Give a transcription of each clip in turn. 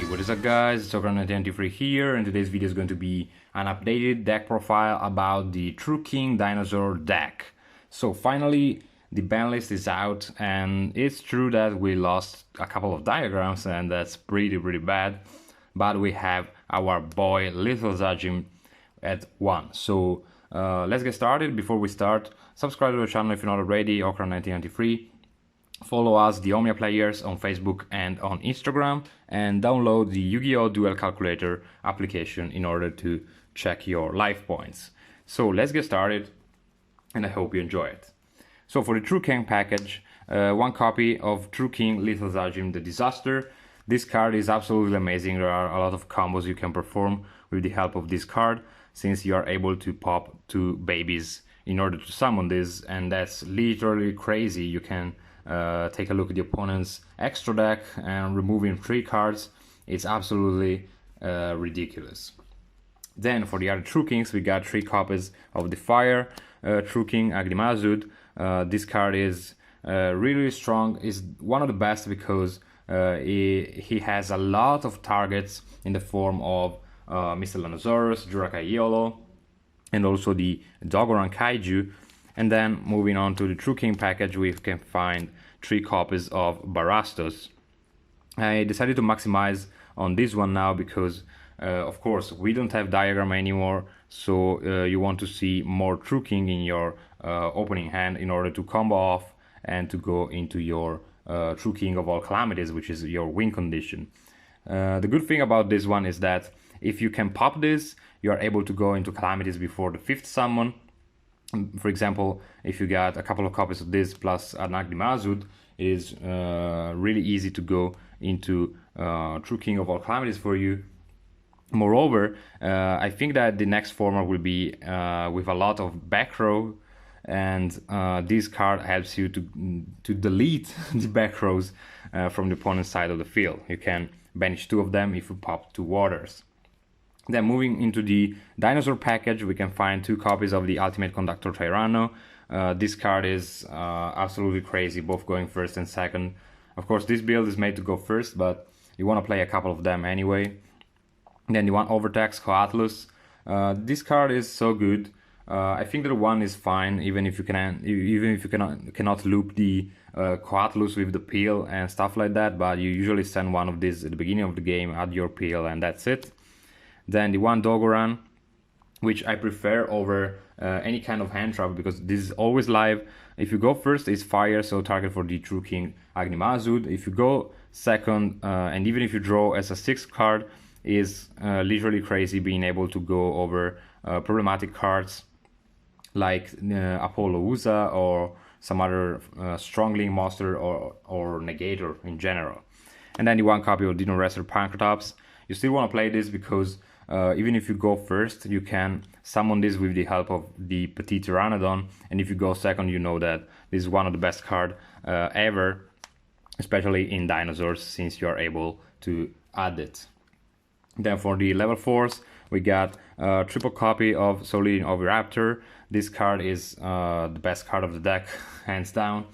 What is up guys, it's Troverete here, and today's video is going to be an updated deck profile about the True King Dinosaur deck. So finally the ban list is out, and it's true that we lost a couple of diagrams and that's pretty bad, but we have our boy Little Zajim at 1. So let's get started. Before we start, subscribe to the channel if you're not already, Okra1993. Follow us, the Omnia Players, on Facebook and on Instagram, and download the Yugioh Duel Calculator application in order to check your life points. So let's get started, and I hope you enjoy it. So for the True King package, one copy of True King Little Zajim the Disaster. This card is absolutely amazing. There are a lot of combos you can perform with the help of this card, since you are able to pop 2 babies in order to summon this, and that's literally crazy. You can take a look at the opponent's extra deck and removing 3 cards. It's absolutely ridiculous. Then for the other True Kings, we got 3 copies of the Fire True King Agrimazud. This card is really strong. Is one of the best because he has a lot of targets in the form of Miscellaneous, Jurakaiyolo, and also the Dogoran Kaiju. And then moving on to the True King package, we can find 3 copies of Barastos. I decided to maximize on this one now because, of course, we don't have diagram anymore, so you want to see more True King in your opening hand in order to combo off and to go into your True King of all calamities, which is your win condition. The good thing about this one is that if you can pop this, you are able to go into calamities before the 5th summon. For example, if you got a couple of copies of this plus an Agrimazud, it is really easy to go into True King of all calamities for you. Moreover, I think that the next format will be with a lot of back row, and this card helps you to delete the back rows from the opponent's side of the field. You can banish 2 of them if you pop 2 waters. Then moving into the Dinosaur package, we can find 2 copies of the Ultimate Conductor Tyranno. This card is absolutely crazy, both going first and second. Of course, this build is made to go first, but you want to play a couple of them anyway. Then the one Overtax Coatlus. This card is so good. I think that one is fine, even if you cannot loop the Coatlus with the peel and stuff like that. But you usually send one of these at the beginning of the game, add your peel, and that's it. Then the one Dogoran, which I prefer over any kind of hand trap because this is always live. If you go first, it's fire, so target for the True King Agrimazud. If you go second, and even if you draw as a 6th card, is literally crazy being able to go over problematic cards like Apollo Usa or some other strongling monster or negator in general. And then the one copy of Dino Wrestler Pancratops. You still want to play this because even if you go first, you can summon this with the help of the Petit Pteranodon, and if you go second, you know that this is one of the best cards ever, especially in dinosaurs, since you are able to add it. Then for the level 4s, we got a triple copy of Solid Oviraptor. This card is the best card of the deck, hands down.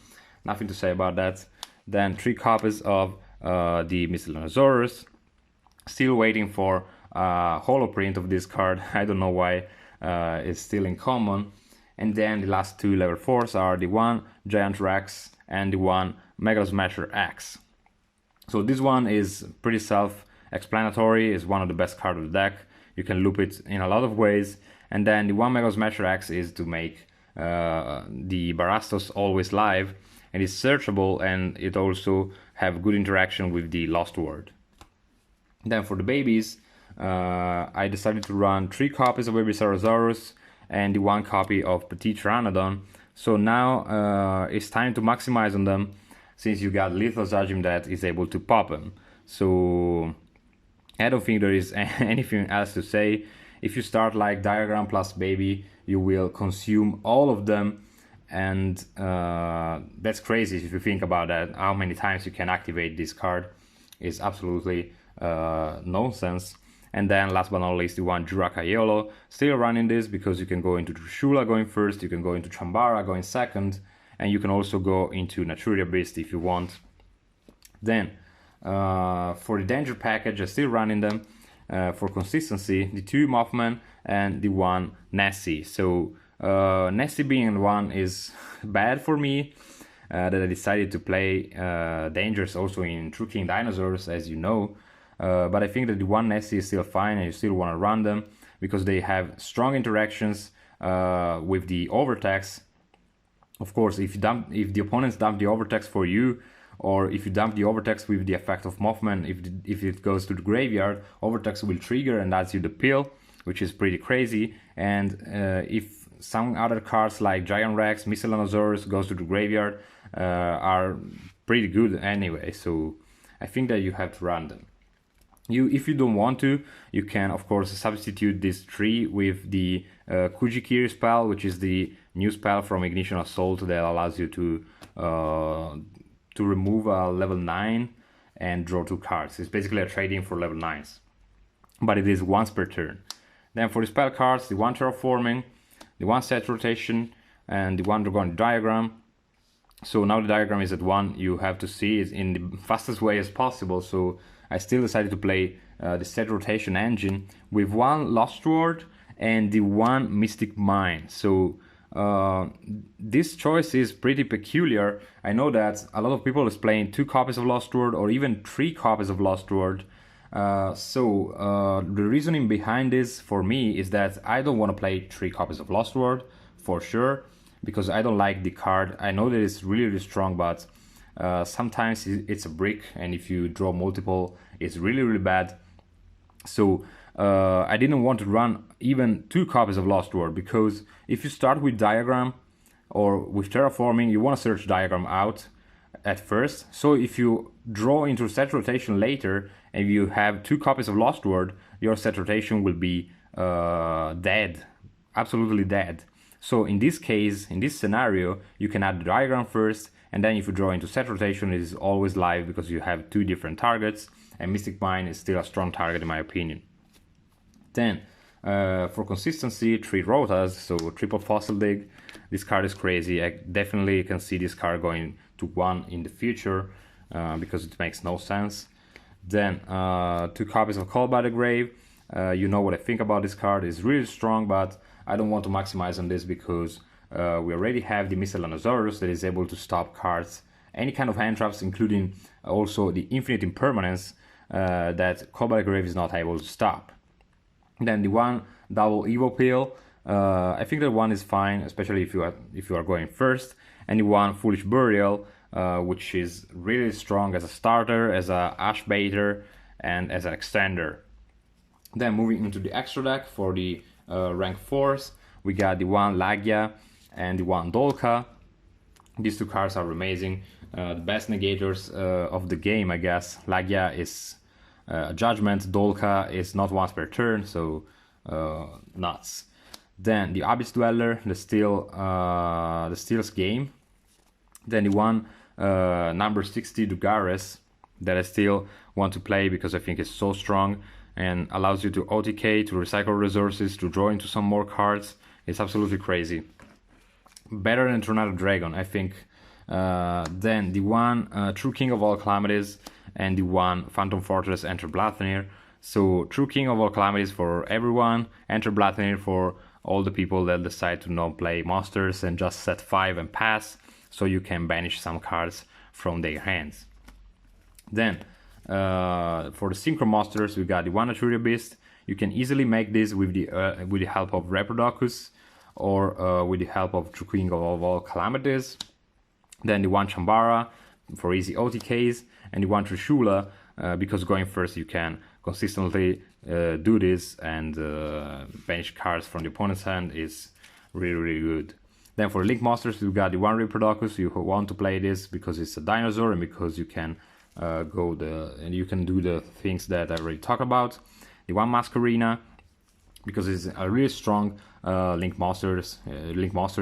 Nothing to say about that. Then 3 copies of the Miscellaneous. Still waiting for holo print of this card. I don't know why it's still in common. And then the last 2 level 4s are the one Giant Rex and the one Mega Smasher X. So this one is pretty self-explanatory. It's one of the best cards of the deck. You can loop it in a lot of ways. And then the one Mega Smasher X is to make the Barastos always live, and it's searchable, and it also have good interaction with the Lost Word. Then for the babies, I decided to run 3 copies of Baby Sarosaurus and the 1 copy of Petit Pteranodon. So now it's time to maximize on them, since you got Little Zajim that is able to pop them. So I don't think there is anything else to say. If you start like Diagram plus Baby, you will consume all of them, and that's crazy if you think about that. How many times you can activate this card is absolutely nonsense. And then last but not least, the one Jurakaiyolo. Still running this because you can go into Trishula going first, you can go into Chambara going second, and you can also go into Naturia Beast if you want. Then For the danger package, I'm still running them. For consistency, the 2 Mothman and the 1 Nessie. So Nessie being one is bad for me, that I decided to play Dangers also in True King Dinosaurs, as you know. But I think that the 1 Nessie is still fine, and you still want to run them because they have strong interactions with the overtax. Of course, if the opponents dump the overtax for you, or if you dump the overtax with the effect of Mothman, if it goes to the graveyard, overtax will trigger and adds you the pill, which is pretty crazy. And if some other cards like Giant Rex, Miscellaneosaurus goes to the graveyard, are pretty good anyway. So I think that you have to run them. If you don't want to, you can of course substitute this 3 with the Kujikiri spell, which is the new spell from Ignition Assault that allows you to remove a level 9 and draw 2 cards. It's basically a trade-in for level 9s, but it is once per turn. Then for the spell cards, the 1 Terraforming, the 1 Set Rotation, and the 1 Dragon Diagram. So now the diagram is at 1, you have to see it in the fastest way as possible, so I still decided to play the Set Rotation engine with 1 Lost Word and the 1 Mystic Mine. So this choice is pretty peculiar. I know that a lot of people is playing 2 copies of Lost Word or even 3 copies of Lost Word. The reasoning behind this for me is that I don't want to play 3 copies of Lost Word for sure, because I don't like the card. I know that it's really, really strong, but sometimes it's a brick, and if you draw multiple, it's really, really bad. So I didn't want to run even 2 copies of Lost Word, because if you start with Diagram or with Terraforming, you want to search Diagram out at first. So if you draw into Set Rotation later and you have 2 copies of Lost Word, your Set Rotation will be dead, absolutely dead. So in this case, in this scenario, you can add the Diagram first, and then if you draw into Set Rotation, it is always live because you have 2 different targets, and Mystic Mine is still a strong target in my opinion. Then, for consistency, 3 Rotas, so triple Fossil Dig. This card is crazy. I definitely can see this card going to 1 in the future, because it makes no sense. Then, 2 copies of Call by the Grave. You know what I think about this card. It's really strong, but I don't want to maximize on this because we already have the Miscellaneosaurus that is able to stop cards, any kind of hand traps, including also the Infinite Impermanence that Call by the Grave is not able to stop. Then the 1 Double Evo Pill, I think that 1 is fine, especially if you are going first. And the 1 Foolish Burial, which is really strong as a starter, as a Ash Baiter, and as an extender. Then moving into the extra deck for the rank 4s, we got the 1 Lagia and the 1 Dolka. These 2 cards are amazing, the best negators of the game, I guess. Lagia is a Judgment, Dolka is not once per turn, so nuts. Then the Abyss Dweller, the Steel's Game. Then the 1 number 60 Dugares that I still want to play because I think it's so strong and allows you to OTK, to recycle resources, to draw into some more cards. It's absolutely crazy. Better than Tornado Dragon, I think. Then the 1 True King of All Calamities and the 1 Phantom Fortress Enter Blathnir. So True King of All Calamities for everyone, Enter Blathnir for all the people that decide to not play monsters and just set 5 and pass, so you can banish some cards from their hands. Then for the Synchro Monsters, we got the 1 Naturia Beast. You can easily make this with the help of Reprodocus or with the help of True King of All Calamities. Then the 1 Chambara for easy OTKs, and the 1 Trishula, because going first you can consistently do this and banish cards from the opponent's hand is really, really good. Then for Link Monsters, we got the 1 Reprodocus. You want to play this because it's a dinosaur and because you can you can do the things that I already talked about. The 1 Masquerina, because it's a really strong Link Monster,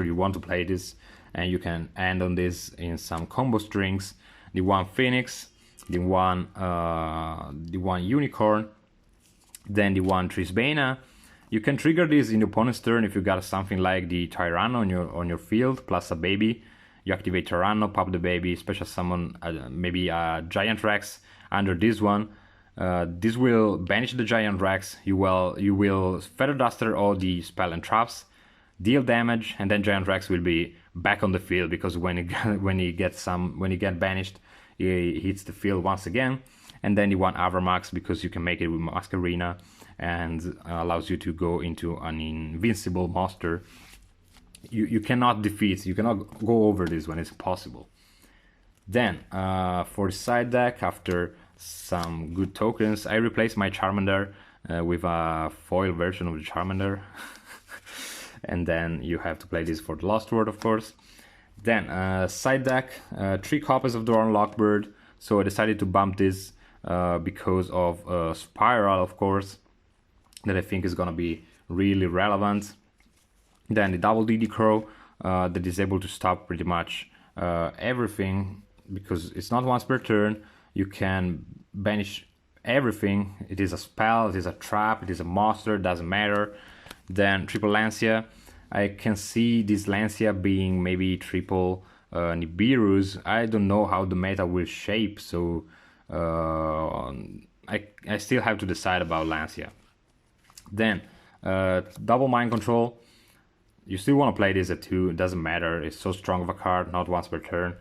you want to play this and you can end on this in some combo strings. The 1 Phoenix, the 1 Unicorn, then the 1 Trisbana. You can trigger this in the opponent's turn if you got something like the Tyranno on your field plus a baby. you activate Tyranno, pop the baby, special summon maybe a Giant Rex under this one. This will banish the Giant Rex. You will Feather Duster all the spell and traps, deal damage, and then Giant Rex will be back on the field, because when he gets banished, he hits the field once again. And then you want Avermax because you can make it with Masquerena and allows you to go into an invincible monster. You cannot defeat, you cannot go over this when it's impossible. Then for the side deck, after some good tokens, I replaced my Charmander with a foil version of the Charmander. And then you have to play this for the Lost World, of course. Then side deck, 3 copies of Doran Lockbird. So I decided to bump this because of Spiral, of course, that I think is gonna be really relevant. Then the double DD Crow that is able to stop pretty much everything, because it's not once per turn. You can banish everything. It is a spell, it is a trap, it is a monster, doesn't matter. Then triple Lancia. I can see this Lancia being maybe triple Nibiru's. I don't know how the meta will shape, so I still have to decide about Lancia. Then double Mind Control. You still want to play this at 2, it doesn't matter, it's so strong of a card, not once per turn.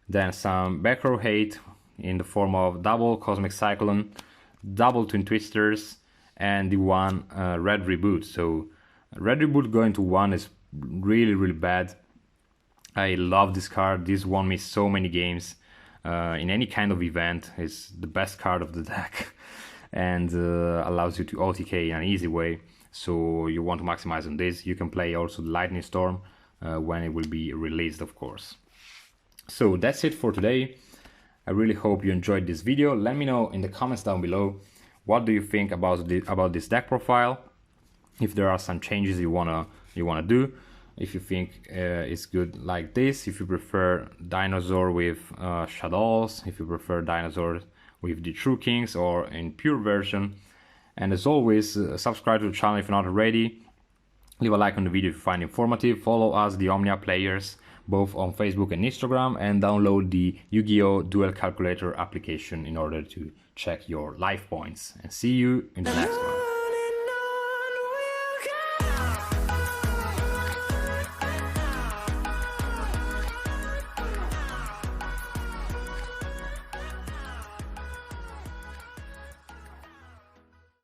Then some back row hate in the form of double Cosmic Cyclone, double Twin Twisters, and the one Red Reboot. So Red Reboot going to 1 is really bad. I love this card, this won me so many games. In any kind of event, it's the best card of the deck and allows you to OTK in an easy way. So you want to maximize on this. You can play also the Lightning Storm when it will be released, of course. So that's it for today. I really hope you enjoyed this video. Let me know in the comments down below, what do you think about this deck profile? If there are some changes you wanna do, if you think it's good like this, if you prefer Dinosaur with Shadows, if you prefer Dinosaur with the True Kings or in pure version. And as always, subscribe to the channel if you're not already. Leave a like on the video if you find it informative. Follow us, the Omnia Players, both on Facebook and Instagram, and download the Yu-Gi-Oh! Duel Calculator application in order to check your life points. And see you in the next one.